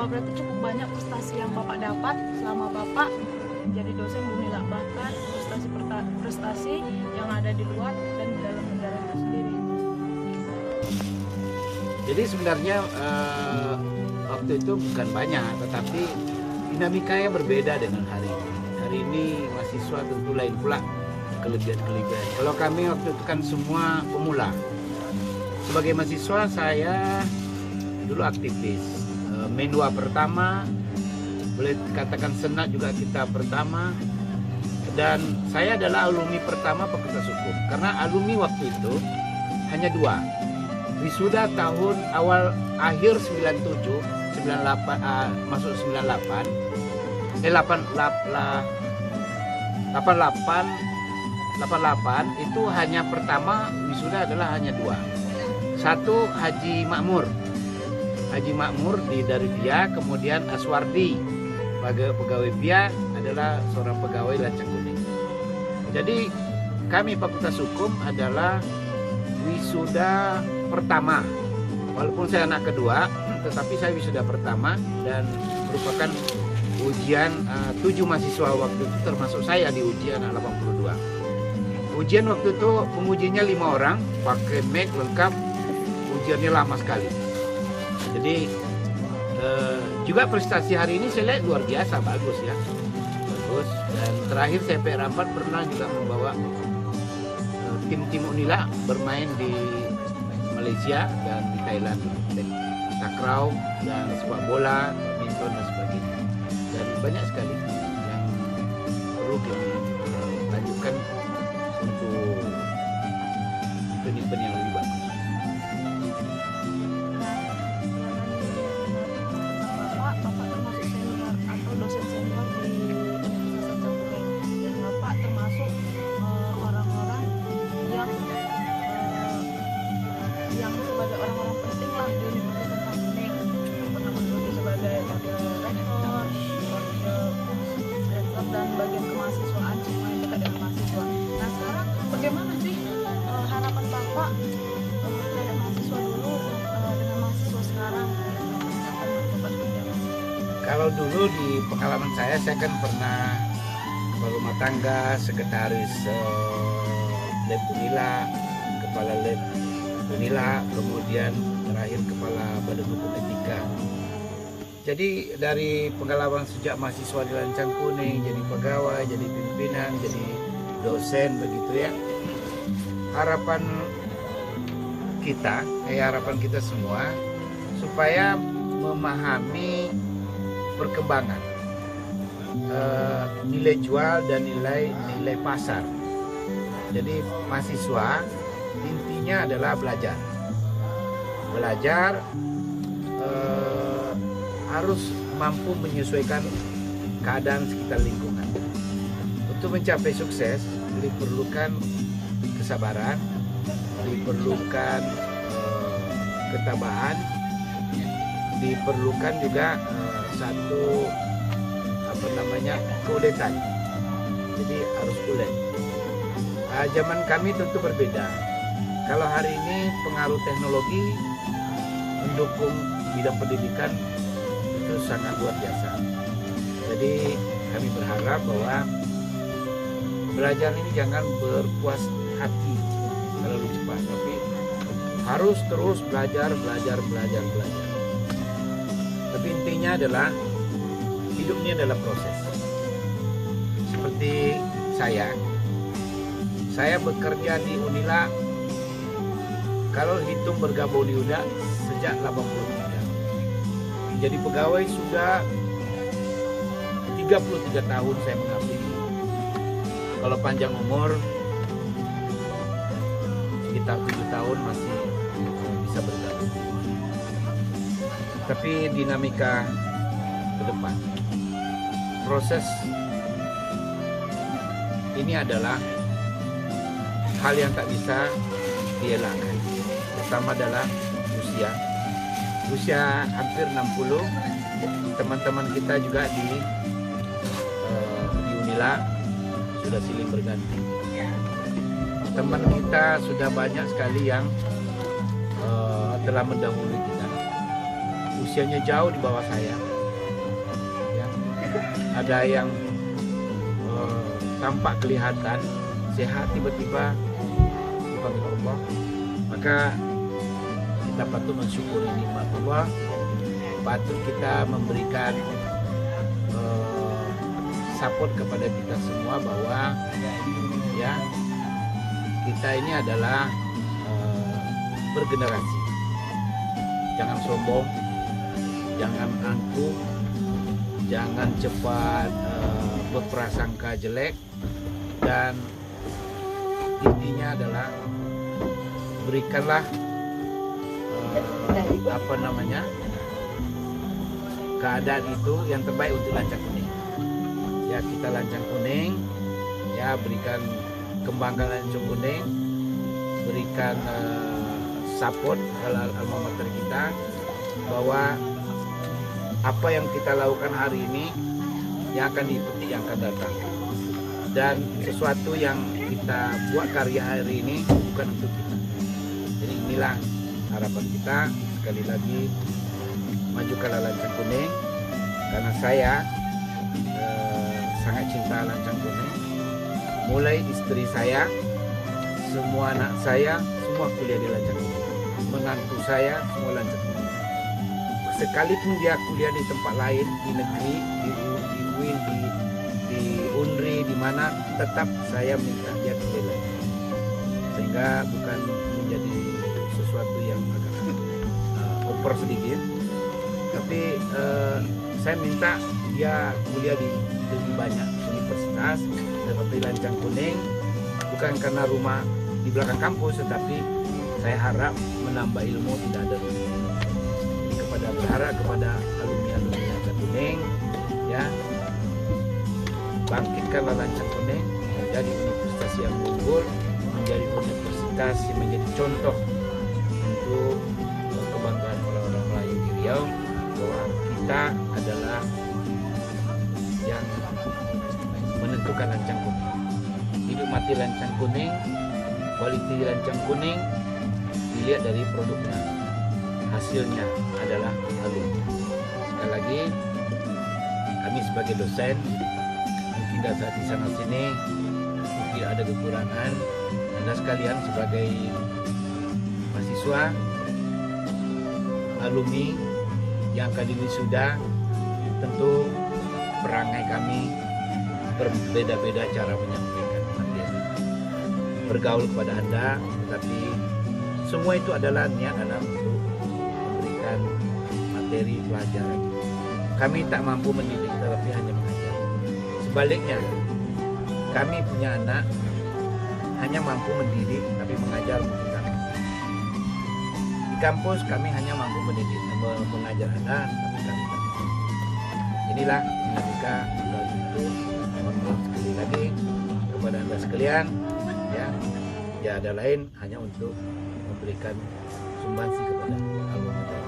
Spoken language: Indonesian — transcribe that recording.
Wah, berarti cukup banyak prestasi yang Bapak dapat selama Bapak menjadi dosen di Unila, bahkan prestasi yang ada di luar dan di dalam negara itu sendiri. Jadi sebenarnya waktu itu bukan banyak, tetapi dinamikanya berbeda dengan hari ini. Hari ini mahasiswa tentu lain pula kelebihan-kelebihan. Kalau kami waktu itu kan semua pemula. Sebagai mahasiswa saya dulu aktivis. Menwa pertama, boleh dikatakan senat juga kita pertama. Dan saya adalah alumni pertama Fakultas Hukum. Karena alumni waktu itu hanya dua. Wisuda tahun awal akhir 97, 98, masuk 98, 88 itu hanya pertama wisuda adalah hanya dua. Satu Haji Makmur dari VIA, kemudian Aswardi pegawai VIA adalah seorang pegawai Lancang Kuning. Jadi kami Fakultas Hukum adalah wisuda pertama, walaupun saya anak kedua, tetapi saya wisuda pertama dan merupakan ujian 7 mahasiswa waktu itu, termasuk saya di ujian 82. Ujian waktu itu pengujinya 5 orang, pakai mic lengkap, ujiannya lama sekali. Jadi juga prestasi hari ini saya lihat luar biasa, bagus ya, bagus. Dan terakhir saya Rapat pernah juga membawa tim Unila bermain di Malaysia dan di Thailand, takraw dan sepak bola, badminton dan sebagainya. Dan banyak sekali yang perlu kita lanjutkan untuk event yang lebih bagus. Bapak termasuk senior atau dosen senior di Universitas Campureng, dan Bapak termasuk orang-orang yang sebagai orang-orang penting lah di Universitas Campureng, pernah menduduki sebagai wakil rektor, dan bagian kemahasiswaan semua yang dekat dengan mahasiswa. Nah, sekarang bagaimana sih harapan Bapak terhadap mahasiswa dulu dengan mahasiswa sekarang? Kalau dulu di pengalaman saya kan pernah berumah tangga, sekretaris lab Unila, kepala lab Unila, kemudian terakhir kepala Badan Hukum Etika. Jadi dari pengalaman sejak mahasiswa di Lancang Kuning, jadi pegawai, jadi pimpinan, jadi dosen begitu ya. Harapan kita semua supaya memahami perkembangan nilai jual dan nilai pasar. Jadi mahasiswa intinya adalah belajar harus mampu menyesuaikan keadaan sekitar lingkungan. Untuk mencapai sukses diperlukan kesabaran, diperlukan ketabahan, diperlukan juga satu keuletan. Jadi harus ulet. Zaman kami tentu berbeda. Kalau hari ini pengaruh teknologi mendukung bidang pendidikan itu sangat luar biasa. Jadi kami berharap bahwa belajar ini jangan berpuas hati terlalu cepat, tapi harus terus belajar. Tapi intinya adalah hidup ini adalah proses. Seperti saya bekerja di Unila, kalau hitung bergabung di Unila sejak 83. Jadi pegawai sudah 33 tahun saya mengabdi. Kalau panjang umur sekitar 7 tahun masih bisa bergabung. Tapi dinamika ke depan, proses ini adalah hal yang tak bisa dielakkan. Pertama adalah usia hampir 60. Teman-teman kita juga di Unila sudah silih berganti. Teman kita sudah banyak sekali yang telah mendahului kita. Usianya jauh di bawah saya. ada yang tampak kelihatan sehat tiba-tiba dipanggil Allah, maka kita patut mensyukuri nikmat Allah, patut kita memberikan support kepada kita semua bahwa ya kita ini adalah bergenerasi. Jangan sombong, jangan angkuh, jangan cepat berprasangka jelek, dan intinya adalah berikanlah keadaan itu yang terbaik untuk Lancang Kuning. Ya, kita Lancang Kuning, ya berikan kembangkan Lancang Kuning, berikan support alma mater kita, bahwa apa yang kita lakukan hari ini yang akan diikuti yang akan datang, dan sesuatu yang kita buat karya hari ini bukan untuk kita. Jadi inilah harapan kita, sekali lagi majukanlah Lancang Kuning, karena saya sangat cinta Lancang Kuning. Mulai istri saya, semua anak saya, semua kuliah di Lancang Kuning. Menantu saya semua Lancang Kuning. Sekalipun dia kuliah di tempat lain, di negeri, di UIN, di UNRI, di mana, tetap saya minta dia kuliah Lancang Kuning. Sehingga bukan menjadi sesuatu yang agak over sedikit, tapi saya minta dia kuliah di lebih banyak universitas seperti Lancang Kuning, bukan karena rumah di belakang kampus, tetapi saya harap menambah ilmu, tidak ada rugi. Berharap kepada alumni Lancang Kuning, ya, bangkitkanlah Lancang Kuning menjadi universitas yang unggul, menjadi universitas yang menjadi contoh untuk kebanggaan orang-orang Melayu di Riau, bahwa kita adalah yang menentukan Lancang Kuning. Hidup mati Lancang Kuning, kualiti Lancang Kuning dilihat dari produknya, hasilnya adalah alumni. Sekali lagi, kami sebagai dosen mungkin dasar di sana sini mungkin ada kekurangan. Anda sekalian sebagai mahasiswa, alumni yang akan diwisuda, tentu perangai kami berbeda-beda cara menyampaikan materi, bergaul kepada Anda, tetapi semua itu adalah niat dalam untuk memberikan materi pelajaran. Kami tak mampu mendidik, tetapi hanya mengajar. Sebaliknya, kami punya anak hanya mampu mendidik, tapi mengajar mungkin tak mampu. Di kampus kami hanya mampu mendidik, mengajar anak, tapi kami tak mampu. Inilah dinamika itu. Mohon maaf sekali lagi kepada Anda sekalian, ya, tidak ada lain hanya untuk memberikan sumbangsi kepada alumni.